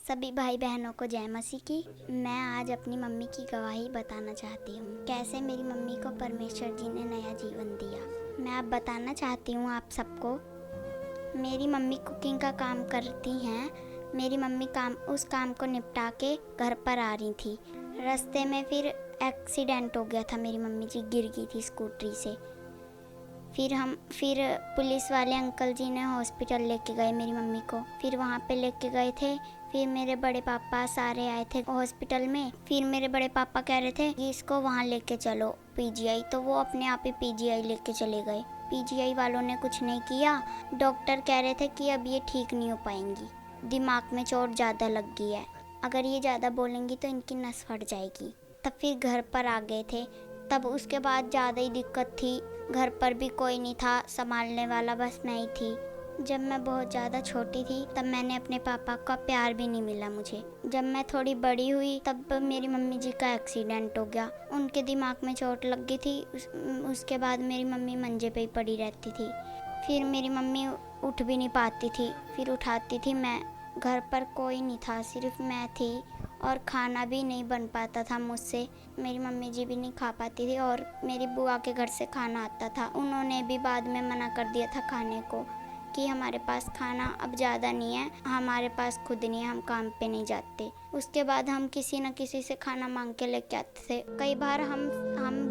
सभी भाई बहनों को जय मसीह की। मैं आज अपनी मम्मी की गवाही बताना चाहती हूँ, कैसे मेरी मम्मी को परमेश्वर जी ने नया जीवन दिया। मैं अब बताना चाहती हूँ आप सबको। मेरी मम्मी कुकिंग का काम करती हैं। मेरी मम्मी उस काम को निपटा के घर पर आ रही थी। रास्ते में फिर एक्सीडेंट हो गया था, मेरी मम्मी जी गिर गई थी स्कूटरी से। फिर पुलिस वाले अंकल जी ने हॉस्पिटल लेके गए मेरी मम्मी को। फिर वहाँ पे लेके गए थे। फिर मेरे बड़े पापा सारे आए थे हॉस्पिटल में। फिर मेरे बड़े पापा कह रहे थे कि इसको वहाँ लेके चलो पीजीआई, तो वो अपने आप ही पीजीआई लेके चले गए। पीजीआई वालों ने कुछ नहीं किया। डॉक्टर कह रहे थे कि अब ये ठीक नहीं हो पाएंगी, दिमाग में चोट ज़्यादा लग गई है, अगर ये ज़्यादा बोलेंगी तो इनकी नस फट जाएगी। तब फिर घर पर आ गए थे। तब उसके बाद ज़्यादा ही दिक्कत थी। घर पर भी कोई नहीं था संभालने वाला, बस मैं ही थी। जब मैं बहुत ज़्यादा छोटी थी तब मैंने अपने पापा का प्यार भी नहीं मिला मुझे। जब मैं थोड़ी बड़ी हुई तब मेरी मम्मी जी का एक्सीडेंट हो गया। उनके दिमाग में चोट लग गई थी। उसके बाद मेरी मम्मी मंजे पे ही पड़ी रहती थी। फिर मेरी मम्मी उठ भी नहीं पाती थी, फिर उठाती थी मैं। घर पर कोई नहीं था, सिर्फ मैं थी और खाना भी नहीं बन पाता था मुझसे। मेरी मम्मी जी भी नहीं खा पाती थी और मेरी बुआ के घर से खाना आता था। उन्होंने भी बाद में मना कर दिया था खाने को कि हमारे पास खाना अब ज़्यादा नहीं है, हमारे पास खुद नहीं है, हम काम पे नहीं जाते। उसके बाद हम किसी न किसी से खाना मांग के लेके आते थे। कई बार हम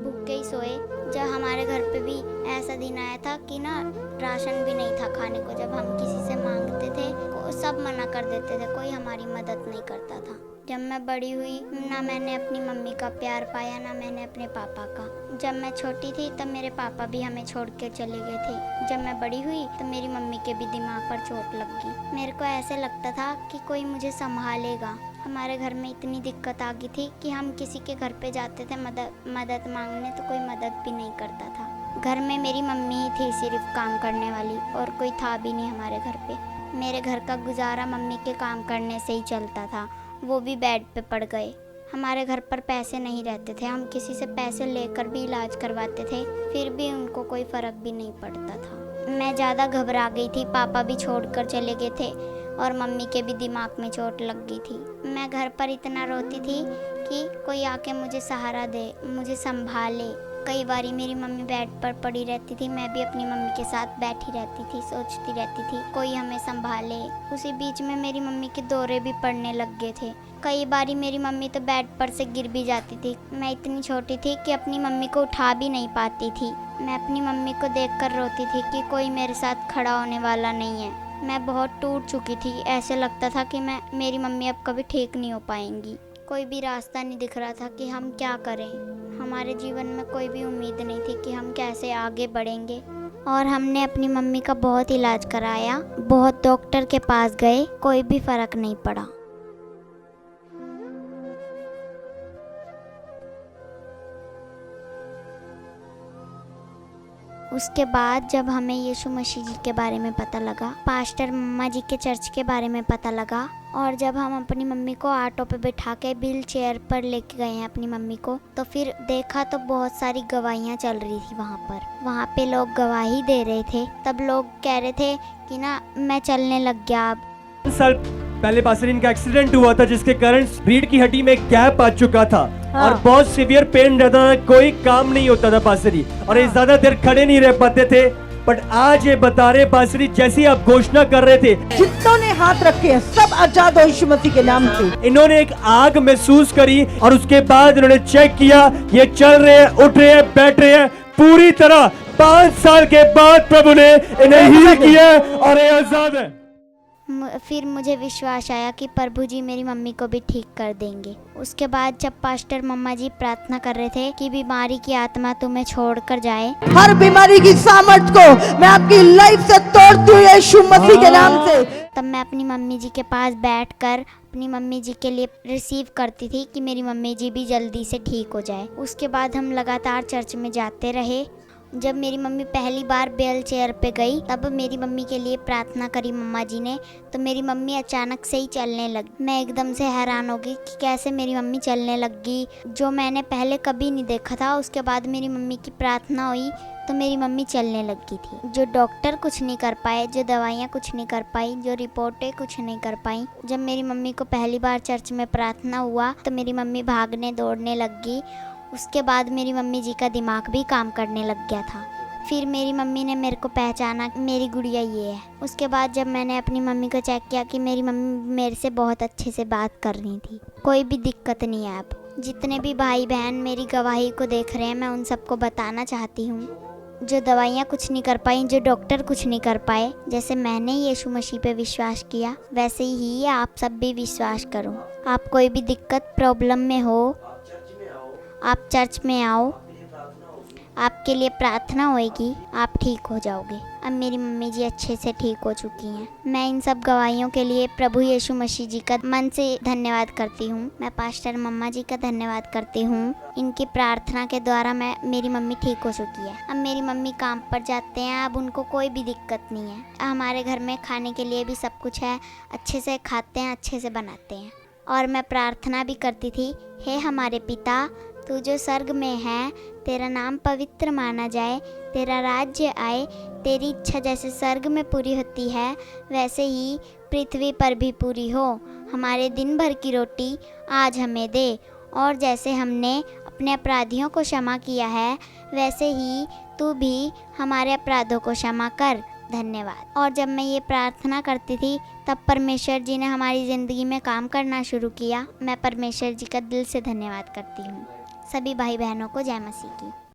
भूखे ही सोए। जब हमारे घर पे भी ऐसा दिन आया था कि ना राशन भी नहीं था खाने को। जब हम किसी से मांगते थे सब मना कर देते थे, कोई हमारी मदद नहीं करता था। जब मैं बड़ी हुई ना मैंने अपनी मम्मी का प्यार पाया, ना मैंने अपने पापा का। जब मैं छोटी थी तब मेरे पापा भी हमें छोड़ के चले गए थे। जब मैं बड़ी हुई तो मेरी मम्मी के भी दिमाग पर चोट लग गई। मेरे को ऐसे लगता था कि कोई मुझे संभालेगा। हमारे घर में इतनी दिक्कत आ गई थी कि हम किसी के घर पे जाते थे मदद मांगने, तो कोई मदद भी नहीं करता था। घर में मेरी मम्मी ही थी सिर्फ काम करने वाली, और कोई था भी नहीं हमारे घर पे। मेरे घर का गुजारा मम्मी के काम करने से ही चलता था, वो भी बेड पे पड़ गए। हमारे घर पर पैसे नहीं रहते थे, हम किसी से पैसे लेकर भी इलाज करवाते थे, फिर भी उनको कोई फ़र्क भी नहीं पड़ता था। मैं ज़्यादा घबरा गई थी, पापा भी छोड़कर चले गए थे और मम्मी के भी दिमाग में चोट लग गई थी। मैं घर पर इतना रोती थी कि कोई आके मुझे सहारा दे, मुझे संभाले। कई बारी मेरी मम्मी बेड पर पड़ी रहती थी, मैं भी अपनी मम्मी के साथ बैठी रहती थी, सोचती रहती थी कोई हमें संभाले। उसी बीच में मेरी मम्मी के दौरे भी पड़ने लग गए थे। कई बारी मेरी मम्मी तो बेड पर से गिर भी जाती थी। मैं इतनी छोटी थी कि अपनी मम्मी को उठा भी नहीं पाती थी। मैं अपनी मम्मी को देखकर रोती थी कि कोई मेरे साथ खड़ा होने वाला नहीं है। मैं बहुत टूट चुकी थी, ऐसे लगता था कि मेरी मम्मी अब कभी ठीक नहीं हो पाएंगी। कोई भी रास्ता नहीं दिख रहा था कि हम क्या करें। हमारे जीवन में कोई भी उम्मीद नहीं थी कि हम कैसे आगे बढ़ेंगे। और हमने अपनी मम्मी का बहुत इलाज कराया, बहुत डॉक्टर के पास गए, कोई भी फ़र्क नहीं पड़ा। उसके बाद जब हमें यीशु मसीह जी के बारे में पता लगा, पास्टर मम्मा जी के चर्च के बारे में पता लगा, और जब हम अपनी मम्मी को ऑटो पे बिठा के व्हील चेयर पर लेके गए हैं अपनी मम्मी को, तो फिर देखा तो बहुत सारी गवाहियाँ चल रही थी वहाँ पे लोग गवाही दे रहे थे। तब लोग कह रहे थे कि ना मैं चलने लग गया अब। साल पहले पासरीन का एक्सीडेंट हुआ था, जिसके कारण रीढ़ की हड्डी में गैप आ चुका था। और बहुत सीवियर पेन रहता था, कोई काम नहीं होता था पासरी, और ये ज्यादा देर खड़े नहीं रह पाते थे। बट आज ये बता रहे पासरी, जैसी आप घोषणा कर रहे थे, जितनों ने हाथ रखे हैं सब आजाद हो यीशु मसीह के नाम से। इन्होंने एक आग महसूस करी और उसके बाद इन्होंने चेक किया, ये चल रहे हैं, उठ रहे हैं, बैठ रहे हैं पूरी तरह। 5 साल के बाद प्रभु ने इन्हें हील किया और ये आजाद है। फिर मुझे विश्वास आया कि प्रभु जी मेरी मम्मी को भी ठीक कर देंगे। उसके बाद जब पास्टर मम्मा जी प्रार्थना कर रहे थे कि बीमारी की आत्मा तुम्हें छोड़कर जाए, हर बीमारी की सामर्थ को मैं आपकी लाइफ से तोड़ती हूँ यीशु मसीह के नाम से। तब मैं अपनी मम्मी जी के पास बैठकर अपनी मम्मी जी के लिए रिसीव करती थी कि मेरी मम्मी जी भी जल्दी से ठीक हो जाए। उसके बाद हम लगातार चर्च में जाते रहे जब मेरी मम्मी पहली बार व्हील चेयर पे गई तब मेरी मम्मी के लिए प्रार्थना करी मम्मा जी ने, तो मेरी मम्मी अचानक से ही चलने लगी। मैं एकदम से हैरान हो गई कि कैसे मेरी मम्मी चलने लगी, जो मैंने पहले कभी नहीं देखा था। उसके बाद मेरी मम्मी की प्रार्थना हुई तो मेरी मम्मी चलने लगी थी। जो डॉक्टर कुछ नहीं कर पाए, जो दवाइयाँ कुछ नहीं कर पाई, जो रिपोर्टें कुछ नहीं कर पाई, जब मेरी मम्मी को पहली बार चर्च में प्रार्थना हुआ तो मेरी मम्मी भागने दौड़ने लग गई। उसके बाद मेरी मम्मी जी का दिमाग भी काम करने लग गया था। फिर मेरी मम्मी ने मेरे को पहचाना, मेरी गुड़िया ये है। उसके बाद जब मैंने अपनी मम्मी को चेक किया कि मेरी मम्मी मेरे से बहुत अच्छे से बात कर रही थी, कोई भी दिक्कत नहीं है। अब जितने भी भाई बहन मेरी गवाही को देख रहे हैं, मैं उन सबको बताना चाहती हूँ, जो दवाइयाँ कुछ नहीं कर पाई, जो डॉक्टर कुछ नहीं कर पाए, जैसे मैंने यीशु मसीह पे विश्वास किया वैसे ही आप सब भी विश्वास करो। आप कोई भी दिक्कत प्रॉब्लम में हो, आप चर्च में आओ, आपके लिए प्रार्थना होएगी, आप ठीक हो जाओगे। अब मेरी मम्मी जी अच्छे से ठीक हो चुकी हैं। मैं इन सब गवाहियों के लिए प्रभु यीशु मसीह जी का मन से धन्यवाद करती हूँ। मैं पास्टर मम्मा जी का धन्यवाद करती हूँ। इनकी प्रार्थना के द्वारा मेरी मम्मी ठीक हो चुकी है। अब मेरी मम्मी काम पर जाते हैं, अब उनको कोई भी दिक्कत नहीं है। हमारे घर में खाने के लिए भी सब कुछ है, अच्छे से खाते हैं, अच्छे से बनाते हैं। और मैं प्रार्थना भी करती थी, हे हमारे पिता, तू जो स्वर्ग में है, तेरा नाम पवित्र माना जाए, तेरा राज्य आए, तेरी इच्छा जैसे स्वर्ग में पूरी होती है वैसे ही पृथ्वी पर भी पूरी हो। हमारे दिन भर की रोटी आज हमें दे, और जैसे हमने अपने अपराधियों को क्षमा किया है वैसे ही तू भी हमारे अपराधों को क्षमा कर। धन्यवाद। और जब मैं ये प्रार्थना करती थी तब परमेश्वर जी ने हमारी ज़िंदगी में काम करना शुरू किया। मैं परमेश्वर जी का दिल से धन्यवाद करती हूँ। सभी भाई बहनों को जय मसीह की।